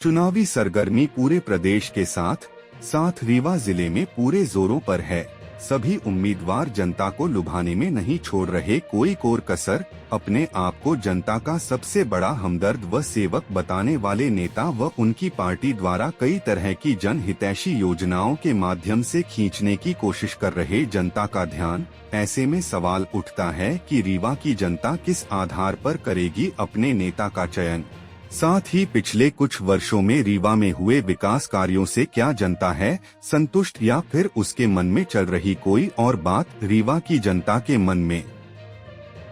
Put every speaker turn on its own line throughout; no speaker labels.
चुनावी सरगर्मी पूरे प्रदेश के साथ रीवा जिले में पूरे जोरों पर है। सभी उम्मीदवार जनता को लुभाने में नहीं छोड़ रहे कोई कोर कसर। अपने आप को जनता का सबसे बड़ा हमदर्द व सेवक बताने वाले नेता व उनकी पार्टी द्वारा कई तरह की जन हितैषी योजनाओं के माध्यम से खींचने की कोशिश कर रहे जनता का ध्यान। ऐसे में सवाल उठता है कि रीवा की जनता किस आधार पर करेगी अपने नेता का चयन। साथ ही पिछले कुछ वर्षों में रीवा में हुए विकास कार्यों से क्या जनता है संतुष्ट या फिर उसके मन में चल रही कोई और बात। रीवा की जनता के मन में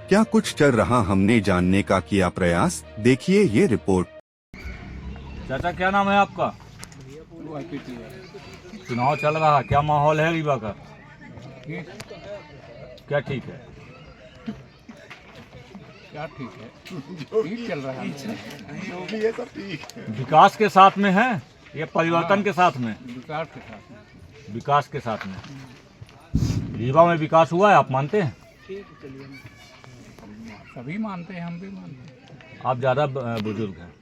क्या कुछ चल रहा, हमने जानने का किया प्रयास। देखिए ये रिपोर्ट।
चाचा क्या नाम है आपका? चुनाव चल रहा है, क्या माहौल है रीवा का? क्या ठीक है?
क्या ठीक है? ठीक चल रहा है, जो भी है सब ठीक है।
विकास के साथ में है या परिवर्तन के साथ में?
विकास के साथ में।
विकास के साथ में। रीवा में विकास हुआ है, आप मानते हैं?
सभी मानते हैं, हम भी मानते हैं।
आप ज़्यादा बुजुर्ग हैं,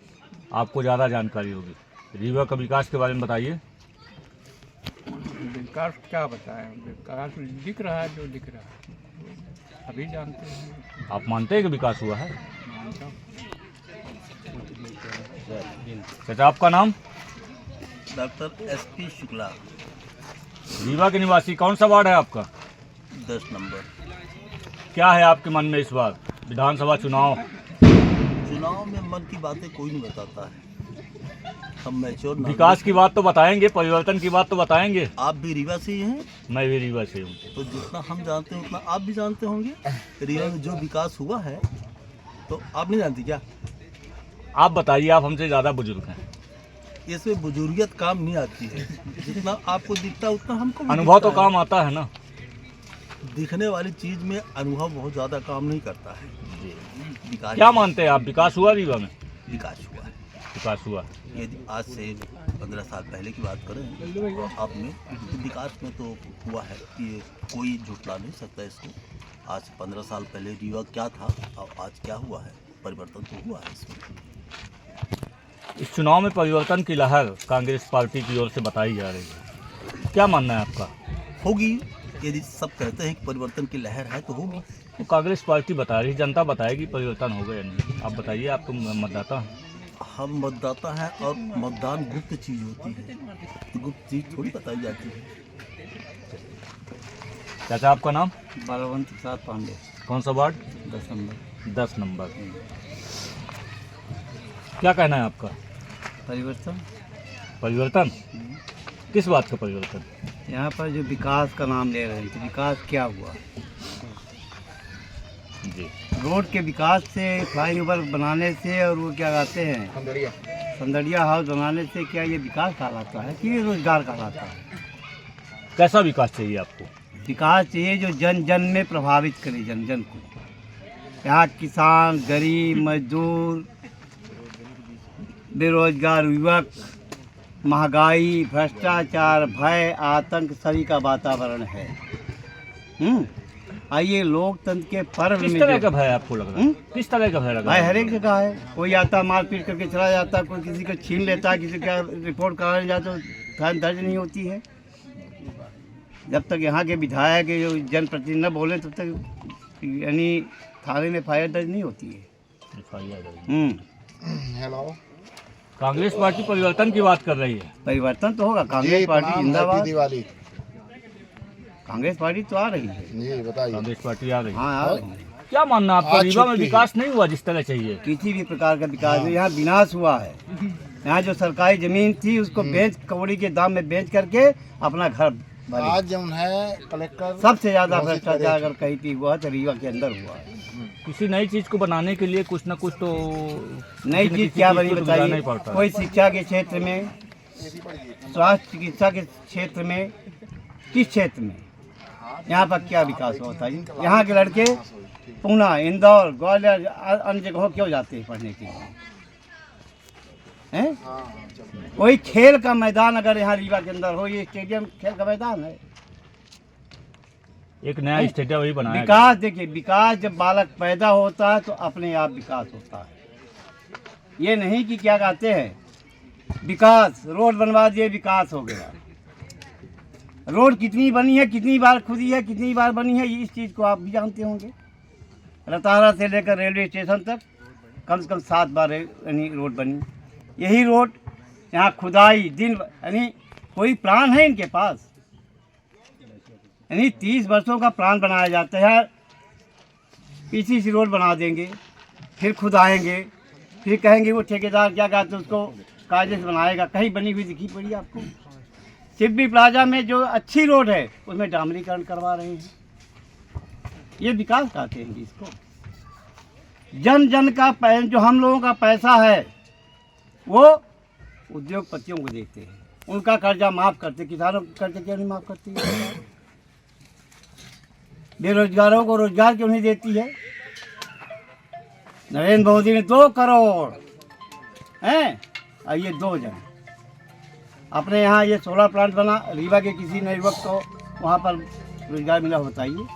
आपको ज़्यादा जानकारी होगी। रीवा का विकास के बारे में बताइए।
विकास क्या बताएं, विकास दिख रहा है, जो दिख रहा है अभी जानते हैं।
आप मानते हैं कि विकास हुआ है?
मानता हूं।
चाचा आपका नाम?
Doctor SP Shukla.
रीवा के निवासी, कौन सा वार्ड है आपका?
10 नंबर।
क्या है आपके मन में इस बार विधानसभा चुनाव?
चुनाव में मन की बातें कोई नहीं बताता है, हम मैच्योर।
विकास की बात तो बताएंगे, परिवर्तन की बात तो बताएंगे।
आप भी रीवा से ही हैं?
मैं भी रीवा से हूँ।
तो जितना हम जानते हैं उतना आप भी जानते होंगे। रीवा में जो विकास हुआ है तो आप नहीं जानती क्या?
आप बताइए, आप हमसे ज़्यादा बुजुर्ग हैं।
इसमें बुजुर्गियत काम नहीं आती है, जितना आपको दिखता है उतना हमको भी
अनुभव तो
दिखता है।
काम आता है ना।
दिखने वाली चीज में अनुभव बहुत ज्यादा काम नहीं करता है। विकास
क्या मानते हैं आप, विकास हुआ रीवा में?
विकास हुआ है।
विकास हुआ।
यदि आज से 15 साल पहले की बात करें आप में, तो विकास में तो हुआ है, ये कोई झुटला नहीं सकता इसको। आज से 15 साल पहले रीवा क्या था और आज क्या हुआ है, परिवर्तन तो हुआ है इसमें।
इस चुनाव में परिवर्तन की लहर कांग्रेस पार्टी की ओर से बताई जा रही है, क्या मानना है आपका?
होगी, यदि सब कहते हैं कि परिवर्तन की लहर है तो होगी।
तो कांग्रेस पार्टी बता रही, जनता बताएगी परिवर्तन होगा या नहीं। आप बताइए, आप तो मतदाता हैं।
हम मतदाता हैं और मतदान गुप्त चीज़ होती है, तो गुप्त चीज़ थोड़ी बताई जाती है।
चाचा आपका नाम?
बलवंत प्रसाद पांडे।
कौन सा वार्ड?
10 नंबर।
10 नंबर। क्या कहना है आपका?
परिवर्तन।
परिवर्तन? किस बात का परिवर्तन?
यहाँ पर जो विकास का नाम ले रहे हैं, तो विकास क्या हुआ?
जी।
रोड के विकास से, फ्लाईओवर बनाने से, और वो क्या कहते हैं संदड़िया हाउस बनाने से, क्या ये विकास कहलाता है कि ये रोजगार कहलाता है?
कैसा विकास चाहिए आपको?
विकास चाहिए जो जन जन में प्रभावित करे, जन जन को। यहाँ किसान, गरीब, मजदूर, बेरोजगार युवक, महंगाई, भ्रष्टाचार, भय, आतंक, सभी का वातावरण है। आइए लोकतंत्र के पर्व में
किस तरह का भय आपको लग रहा है? किस तरह का भय लग रहा
भाई
है?
हर एक जगह है। कोई आता मार पीट करके चला जाता, कोई किसी को छीन लेता, किसी का रिपोर्ट कराने जाता तो थाने दर्ज नहीं होती है। जब तक यहाँ के विधायक जो जनप्रतिनिधि न बोले तब तक यानी थाने में FIR दर्ज नहीं होती है।
हेलो।
कांग्रेस पार्टी परिवर्तन की बात कर रही है।
परिवर्तन तो होगा, कांग्रेस पार्टी जिंदाबाद।
दिवाली।
कांग्रेस पार्टी तो आ रही है।
जी बताइए।
कांग्रेस पार्टी आ रही है।
हाँ आ रही है।
क्या मानना आपका, रीवा में विकास नहीं हुआ जिस तरह चाहिए?
किसी भी प्रकार का विकास नहीं, यहाँ विनाश हुआ है। यहाँ जो सरकारी जमीन थी उसको बेच, कौड़ी के दाम में बेच करके अपना घर भरे।
आज जो है कलेक्टर
सबसे ज्यादा भ्रष्टाचार अगर कहीं भी हुआ तो रीवा के अंदर हुआ है।
किसी नई चीज को बनाने के लिए कुछ न कुछ तो
नई चीज क्या बनी बताइए?
नहीं पड़ता।
कोई शिक्षा के क्षेत्र में, स्वास्थ्य चिकित्सा के क्षेत्र में, किस क्षेत्र में यहाँ पर क्या विकास हुआ बताइए? यहाँ के लड़के पूना, इंदौर, ग्वालियर, अन्य जगहों क्यों जाते हैं पढ़ने के लिए? हैं? कोई खेल का मैदान अगर यहाँ रीवा के अंदर हो, ये स्टेडियम खेल का मैदान है।
एक नया स्टेडियम वही बनाया गया।
विकास देखिए, विकास जब बालक पैदा होता है तो अपने आप विकास होता है। ये नहीं कि क्या कहते हैं विकास, रोड बनवा दिए, विकास हो गया। रोड कितनी बनी है, कितनी बार खुदी है, कितनी बार बनी है, इस चीज़ को आप भी जानते होंगे। रतारा से लेकर रेलवे स्टेशन तक कम से कम 7 बार यानी रोड बनी। यही रोड यहाँ खुदाई दिन यानी कोई प्लान है इनके पास? यानी 30 वर्षों का प्लान बनाया जाता है, पीछे से रोड बना देंगे, फिर खुदाएंगे, फिर कहेंगे वो ठेकेदार क्या कहते हैं उसको कायदे से बनाएगा। कहीं बनी हुई दिखी पड़ी आपको? सिब्बी प्लाजा में जो अच्छी रोड है उसमें डामरीकरण करवा रहे हैं। ये विकास कहते हैं इसको। जन जन का जो हम लोगों का पैसा है वो उद्योगपतियों को देते हैं, उनका कर्जा माफ़ करते। किसानों के कर्जे क्यों नहीं माफ़ करती है? बेरोजगारों को रोजगार क्यों नहीं देती है? नरेंद्र मोदी ने 2 करोड़ हैं और ये 2 जन अपने यहाँ ये सोलर प्लांट बना। रीवा के किसी नए युवक को वहाँ पर रोजगार मिला, बताइए।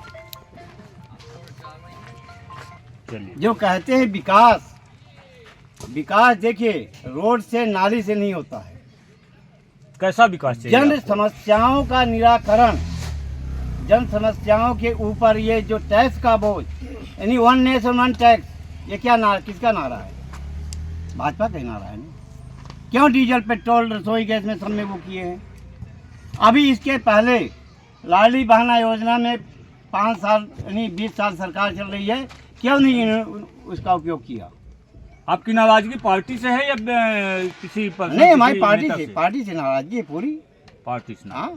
जो कहते हैं विकास, विकास देखिए रोड से नाली से नहीं होता है।
कैसा विकास चाहिए
जन
आपको?
समस्याओं का निराकरण, जन समस्याओं के ऊपर ये जो टैक्स का बोझ यानी 1 नेशन 1 टैक्स, ये क्या नारा, किसका नारा है? भाजपा का नारा है ना। क्यों डीजल पेट्रोल रसोई गैस में सब में वो किए हैं? अभी इसके पहले लाडली बहना योजना में 5 साल यानी 20 साल सरकार चल रही है, क्यों नहीं इन्होंने उसका उपयोग किया?
आपकी नाराजगी पार्टी से है या किसी पर?
नहीं, हमारी पार्टी से नाराजगी है पूरी।
पार्टी से
हाँ।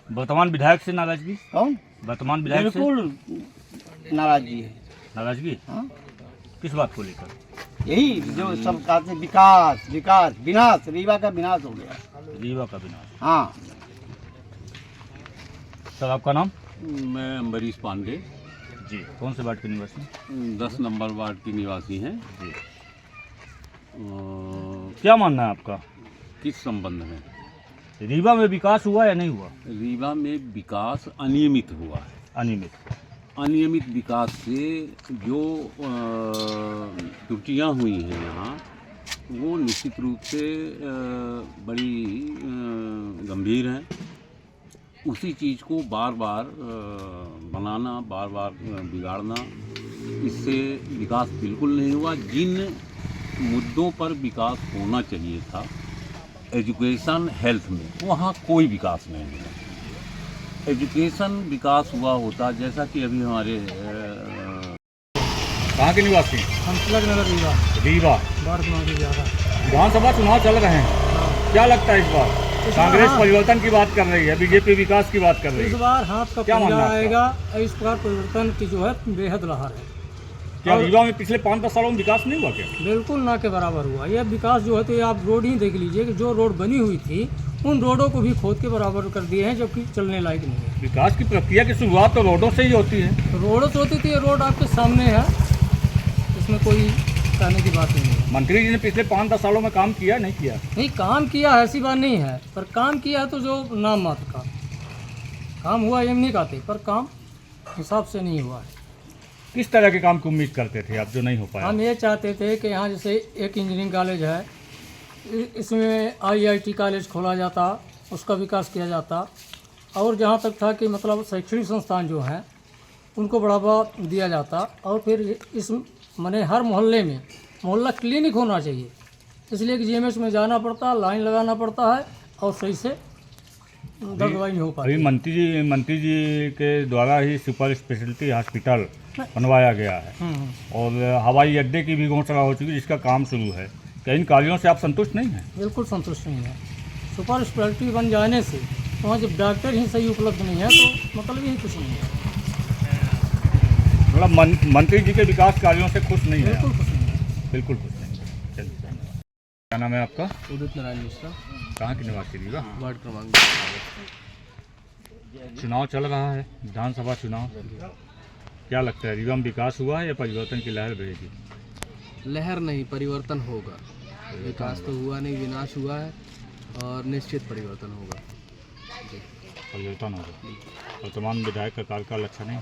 वर्तमान विधायक से नाराजगी?
कौन?
वर्तमान विधायक से
बिल्कुल नाराजगी है।
नाराजगी?
हाँ?
किस बात को लेकर?
यही जो सब कहते विकास विकास, विनाश, रीवा का विनाश हो गया।
रीवा का विनाश।
हाँ।
सर आपका नाम?
मैं अम्बरीश पांडे,
जी। कौन से वार्ड के निवासी?
10 नंबर वार्ड की निवासी हैं।
जी। क्या मानना है आपका?
किस संबंध में?
रीवा में विकास हुआ या नहीं हुआ?
रीवा में विकास अनियमित हुआ है।
अनियमित।
अनियमित विकास से जो त्रुटियां हुई हैं यहाँ, वो निश्चित रूप से बड़ी गंभीर हैं। उसी चीज़ को बार बार बनाना, बार बार बिगाड़ना, इससे विकास बिल्कुल नहीं हुआ। जिन मुद्दों पर विकास होना चाहिए था, एजुकेशन, हेल्थ में, वहाँ कोई विकास नहीं हुआ। एजुकेशन विकास हुआ होता, जैसा कि अभी हमारे
कहाँ के निवासी?
हम तिलक नगर रीवा
रीवा।
वार्ड क्रमांक 11।
विधानसभा चुनाव चल रहे हैं, क्या लगता है इस बार? कांग्रेस परिवर्तन की बात कर रही है, बीजेपी विकास की बात कर रही
इस
है।
बार हाथ का
क्या
पंजा
मानना है
आएगा। इस प्रकार परिवर्तन की जो है बेहद लहर है।
क्या रीवा में पिछले 5-10 सालों में विकास नहीं हुआ क्या?
बिल्कुल ना के बराबर हुआ। यह विकास जो है, तो ये आप रोड ही देख लीजिए कि जो रोड बनी हुई थी उन रोडों को भी खोद के बराबर कर दिए हैं, जबकि चलने लायक नहीं है।
विकास की प्रक्रिया की शुरुआत तो रोडों से ही होती है।
रोडों से होती थी, रोड आपके सामने है, इसमें कोई कहने की बात नहीं है।
मंत्री जी ने पिछले 5-10 सालों में काम किया नहीं किया?
नहीं, काम किया है, ऐसी बात नहीं है, पर काम किया है तो जो नाम मात्र का काम हुआ, ये नहीं कहते, पर काम हिसाब से नहीं हुआ है।
किस तरह के काम की उम्मीद करते थे आप जो नहीं हो पाया?
हम ये चाहते थे कि यहाँ जैसे एक इंजीनियरिंग कॉलेज है, इसमें IIT कॉलेज खोला जाता, उसका विकास किया जाता, और जहाँ तक था कि मतलब शैक्षणिक संस्थान जो हैं उनको बढ़ावा दिया जाता, और फिर इस माने हर मोहल्ले में मोहल्ला क्लिनिक होना चाहिए, इसलिए कि GMH में जाना पड़ता, लाइन लगाना पड़ता है, और सही से दवाई नहीं हो पाती।
अभी मंत्री जी के द्वारा ही सुपर स्पेशलिटी हॉस्पिटल बनवाया गया है और हवाई अड्डे की भी घोषणा हो चुकी है, जिसका काम शुरू है। क्या इन कार्यों से आप संतुष्ट नहीं हैं?
बिल्कुल संतुष्ट नहीं है। सुपर स्पेशलिटी बन जाने से वहाँ जब डॉक्टर ही सही उपलब्ध नहीं है तो मतलब यही कुछ नहीं है।
मतलब मंत्री जी के विकास कार्यों से खुश नहीं है?
बिल्कुल कुछ नहीं है।
बिल्कुल खुश नहीं। चलिए, धन्यवाद। क्या नाम है आपका?
उदित नारायण मिश्रा,
कहाँ के निवासी रीवा?
वार्ड क्रमांक 11।
चुनाव चल रहा है, विधानसभा चुनाव, क्या लगता है रीवा में विकास हुआ है या परिवर्तन की लहर बहेगी?
लहर नहीं, परिवर्तन होगा। विकास तो हुआ नहीं, विनाश हुआ है, और निश्चित परिवर्तन होगा।
परिवर्तन होगा। वर्तमान विधायक का कार्यकाल अच्छा नहीं?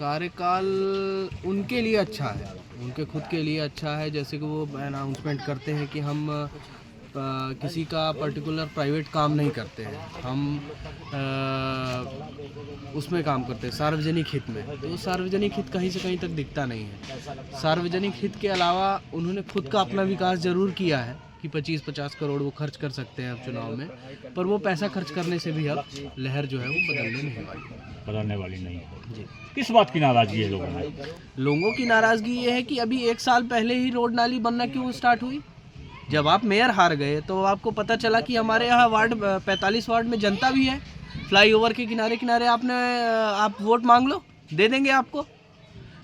कार्यकाल उनके लिए अच्छा है, उनके खुद के लिए अच्छा है। जैसे कि वो अनाउंसमेंट करते हैं कि हम किसी का पर्टिकुलर प्राइवेट काम नहीं करते हैं, हम उसमें काम करते हैं सार्वजनिक हित में। तो सार्वजनिक हित कहीं से कहीं तक दिखता नहीं है। सार्वजनिक हित के अलावा उन्होंने खुद का अपना विकास ज़रूर किया है कि 25-50 करोड़ वो खर्च कर सकते हैं अब चुनाव में, पर वो पैसा खर्च करने से भी अब लहर जो है वो बदलने वाली नहीं है जी।
किस बात की नाराजगी है लोगों में?
लोगों की नाराज़गी ये है कि अभी 1 साल पहले ही रोड नाली बनना क्यों स्टार्ट हुई? जब आप मेयर हार गए तो आपको पता चला कि हमारे यहाँ वार्ड 45 वार्ड में जनता भी है। फ्लाईओवर के किनारे किनारे आप वोट मांग लो, दे देंगे आपको।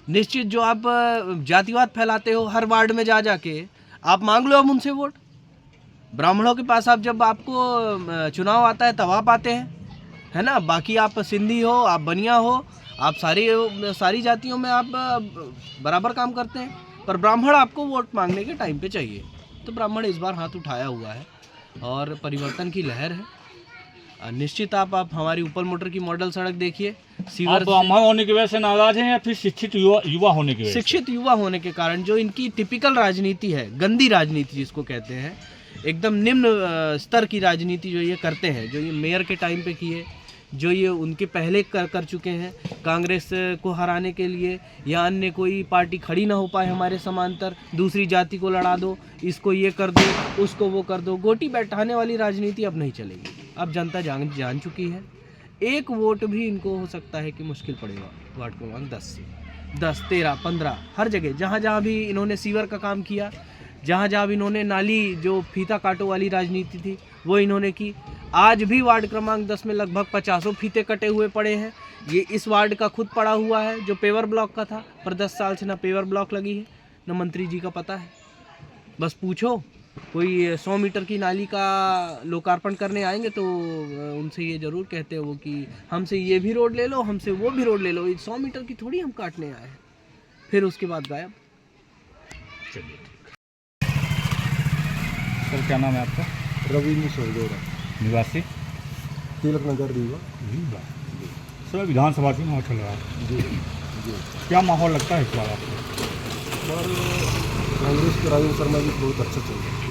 निश्चित जो आप जातिवाद फैलाते हो हर वार्ड में जा के, आप मांग लो अब उनसे वोट। ब्राह्मणों के पास आप जब आपको चुनाव आता है तब आप आते हैं, है ना। बाकी आप सिंधी हो, आप बनिया हो, आप सारी जातियों में आप बराबर काम करते हैं, पर ब्राह्मण आपको वोट मांगने के टाइम पे चाहिए। तो ब्राह्मण इस बार हाथ उठाया हुआ है और परिवर्तन की लहर है। निश्चित आप हमारी ऊपर मोटर की मॉडल सड़क देखिए।
आप ब्राह्मण होने की वजह से नाराज हैं या फिर शिक्षित युवा होने की वजह से?
शिक्षित युवा होने के कारण जो इनकी टिपिकल राजनीति है, गंदी राजनीति जिसको कहते हैं, एकदम निम्न स्तर की राजनीति जो ये करते हैं, जो ये मेयर के टाइम पे किए, जो ये उनके पहले कर चुके हैं कांग्रेस को हराने के लिए, या अन्य कोई पार्टी खड़ी ना हो पाए हमारे समांतर, दूसरी जाति को लड़ा दो, इसको ये कर दो, उसको वो कर दो। गोटी बैठाने वाली राजनीति अब नहीं चलेगी। अब जनता जान चुकी है। एक वोट भी इनको हो सकता है कि मुश्किल पड़ेगा वार्ड क्रमांक 10 से 10, 13, 15 हर जगह जहाँ भी इन्होंने सीवर का काम किया, जहाँ भी इन्होंने नाली जो फीता काटो वाली राजनीति थी वो इन्होंने की। आज भी वार्ड क्रमांक 10 में लगभग 50 फीते कटे हुए पड़े हैं। ये इस वार्ड का खुद पड़ा हुआ है जो पेवर ब्लॉक का था, पर 10 साल से ना पेवर ब्लॉक लगी है न मंत्री जी का पता है। बस पूछो, कोई 100 मीटर की नाली का लोकार्पण करने आएंगे तो उनसे ये ज़रूर कहते हो कि हमसे ये भी रोड ले लो, हमसे वो भी रोड ले लो, 100 मीटर की थोड़ी हम काटने आए हैं। फिर उसके बाद गायब।
चलिए, सर क्या नाम है आपका?
रविंद्र सोगोरा,
निवासी
तिलक नगर रीवा।
सर विधानसभा चुनाव चल रहा है
जी जी।
क्या माहौल लगता है इस बार आपको?
और कांग्रेस के राजेंद्र शर्मा जी बहुत अच्छा चल रहा है।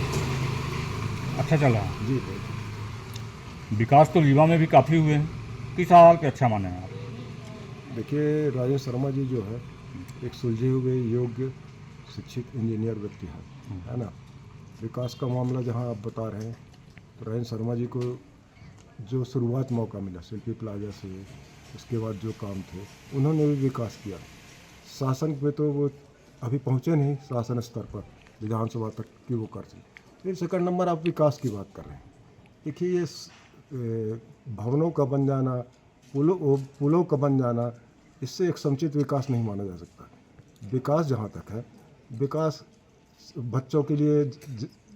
अच्छा चल रहा है
जी बहुत।
विकास तो रीवा में भी काफ़ी हुए हैं, किस हाल के अच्छा माने हैं आप?
देखिए राजेंद्र शर्मा जी जो है एक सुलझे हुए योग्य शिक्षित इंजीनियर व्यक्ति है ना। विकास का मामला जहाँ आप बता रहे हैं तो राजेंद्र शर्मा जी को जो शुरुआत मौका मिला शिल्पी प्लाजा से, उसके बाद जो काम थे उन्होंने भी विकास किया। शासन पे तो वो अभी पहुँचे नहीं शासन स्तर पर विधानसभा तक कि वो कर सके। फिर सेकंड नंबर आप विकास की बात कर रहे हैं। देखिए ये भवनों का बन जाना, पुलों का बन जाना, इससे एक समुचित विकास नहीं माना जा सकता। विकास जहाँ तक है, विकास बच्चों के लिए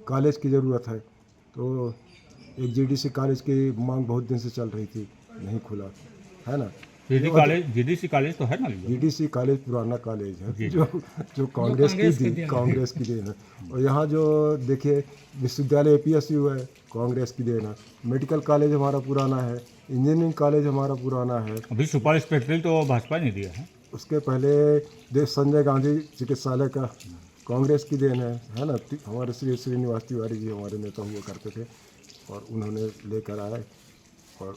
कॉलेज की ज़रूरत है, तो एक जीडीसी कॉलेज की मांग बहुत दिन से चल रही थी, नहीं खुला है ना।
जीडीसी कॉलेज तो है ना?
जीडीसी कॉलेज पुराना कॉलेज है जो कांग्रेस की देन है। और यहाँ जो देखिए विश्वविद्यालय एपीएसयू है, कांग्रेस की देन है। मेडिकल कॉलेज हमारा पुराना है, इंजीनियरिंग कॉलेज हमारा पुराना है।
अभी सुपर स्पेशलिटी तो भाजपा ने दिया है।
उसके पहले संजय गांधी चिकित्सालय का कांग्रेस की देन है ना। हमारे श्रीनिवास तिवारी जी हमारे नेता हुआ करते थे और उन्होंने लेकर आए और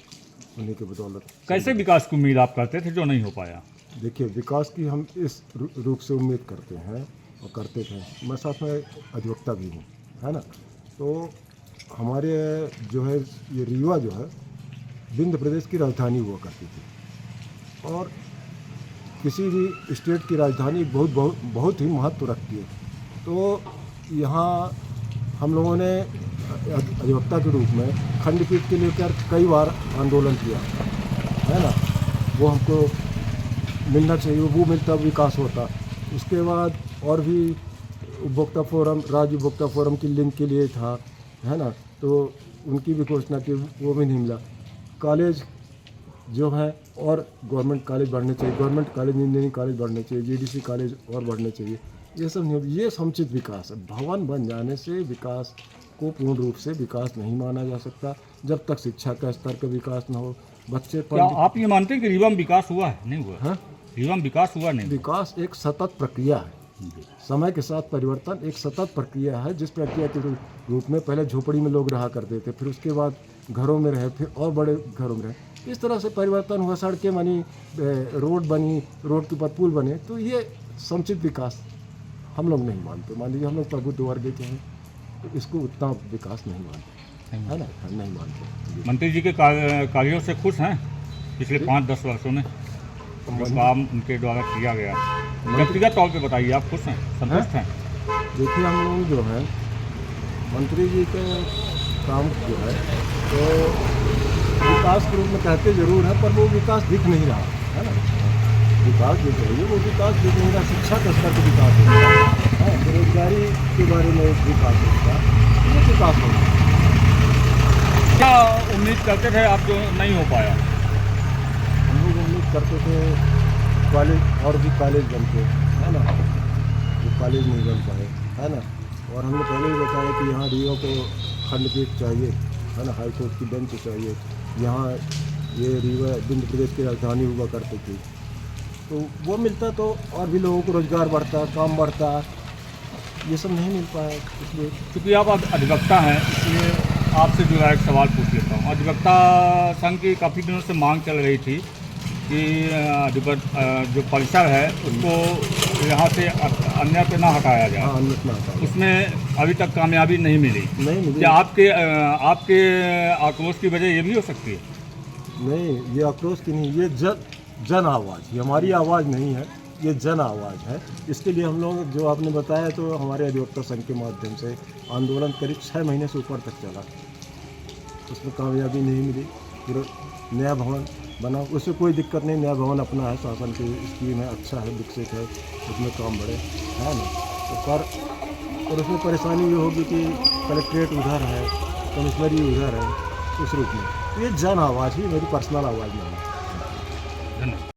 उन्हीं के बदौलत।
कैसे विकास की उम्मीद आप करते थे जो नहीं हो पाया?
देखिए विकास की हम इस रूप से उम्मीद करते हैं और करते थे। मैं साथ में अधिवक्ता भी हूँ, है ना। तो हमारे जो है ये रीवा जो है विंध्य प्रदेश की राजधानी हुआ करती थी और किसी भी स्टेट की राजधानी बहुत ही महत्व रखती है। तो यहाँ हम लोगों ने अधिवक्ता के रूप में खंडपीठ के लेकर कई बार आंदोलन किया, है ना। वो हमको मिलना चाहिए, वो मिलता विकास होता। उसके बाद और भी उपभोक्ता फोरम, राज्य उपभोक्ता फोरम की लिंक के लिए था, है ना। तो उनकी भी घोषणा की, वो भी नहीं मिला। कॉलेज जो है और गवर्नमेंट कॉलेज बढ़ने चाहिए, गवर्नमेंट कॉलेज इंजीनियरिंग कॉलेज बढ़ने चाहिए, जीडीसी कॉलेज और बढ़ने चाहिए। ये सब नहीं, ये समुचित विकास है। भवन बन जाने से विकास को पूर्ण रूप से विकास नहीं माना जा सकता जब तक शिक्षा का स्तर का विकास न हो। बच्चे
क्या आप ये मानते हैं कि रीवा में विकास हुआ है? नहीं हुआ?
हाँ,
रीवा में विकास हुआ नहीं।
विकास एक सतत प्रक्रिया है, समय के साथ परिवर्तन एक सतत प्रक्रिया है। जिस प्रक्रिया के रूप में पहले झोपड़ी में लोग रहा करते थे, फिर उसके बाद घरों में रहे, फिर और बड़े घरों में रहे, इस तरह से परिवर्तन हुआ। सड़कें बनी, रोड बनी, रोड के ऊपर पुल बने, तो ये समुचित विकास हम लोग नहीं मानते। मान लीजिए हम लोग प्रबुद्ध वर्ग के हैं, तो इसको उतना विकास नहीं मानते, है ना, नहीं मानते।
मंत्री जी के कार्यों से खुश हैं पिछले 5-10 वर्षों में जो काम उनके द्वारा किया गया? व्यक्तिगत तौर पे बताइए, आप खुश हैं, संतुष्ट हैं?
देखिए, हम लोग जो है मंत्री जी के काम जो है तो विकास के रूप में कहते जरूर है, पर वो विकास दिख नहीं रहा है ना। विकास जो चाहिए वो विकास दिख नहीं रहा। शिक्षा का स्तर पर विकास होगा, बेरोजगारी के बारे में विकास होगा, ये विकास होगा।
क्या उम्मीद करते थे आप जो नहीं हो पाया?
हम लोग उम्मीद करते थे कॉलेज और भी कॉलेज बनते, है ना, वो कॉलेज नहीं बन पाए, है ना। और हमने पहले ही बताया कि यहाँ रीवा को खंडपीठ चाहिए, है ना, हाई कोर्ट की बेंच चाहिए। यहाँ ये रीवा विंध्य प्रदेश की राजधानी हुआ करती थी, तो वो मिलता तो और भी लोगों को रोजगार बढ़ता, काम बढ़ता। ये सब नहीं मिल पाया, इसलिए।
क्योंकि आप अधिवक्ता हैं, इसलिए आपसे जुड़ा एक सवाल पूछ लेता हूँ। अधिवक्ता संघ की काफ़ी दिनों से मांग चल रही थी कि जो परिसर है उसको यहाँ से अन्यत्र ना हटाया जाए।
हाँ, अन्यत्र ना हटाया।
उसमें अभी तक कामयाबी नहीं मिली। क्या आपके आक्रोश की वजह ये भी हो सकती है?
नहीं, ये आक्रोश की नहीं, ये जन आवाज़, ये हमारी आवाज़ नहीं है, ये जन आवाज़ है। इसके लिए हम लोग, जो आपने बताया, तो हमारे अधिवक्ता संघ के माध्यम से आंदोलन करीब 6 महीने से ऊपर तक चला, उसमें कामयाबी नहीं मिली। फिर नया भवन बना, उससे कोई दिक्कत नहीं, नया भवन अपना है, शासन की स्कीम है, अच्छा है, विकसित है, उसमें काम बढ़े, है ना। तो पर उसमें परेशानी ये होगी कि कलेक्ट्रेट उधर है, कमिश्नरी उधर है, उस रूप में। ये जन आवाज़ ही, मेरी पर्सनल आवाज़ नहीं है।
धन्यवाद।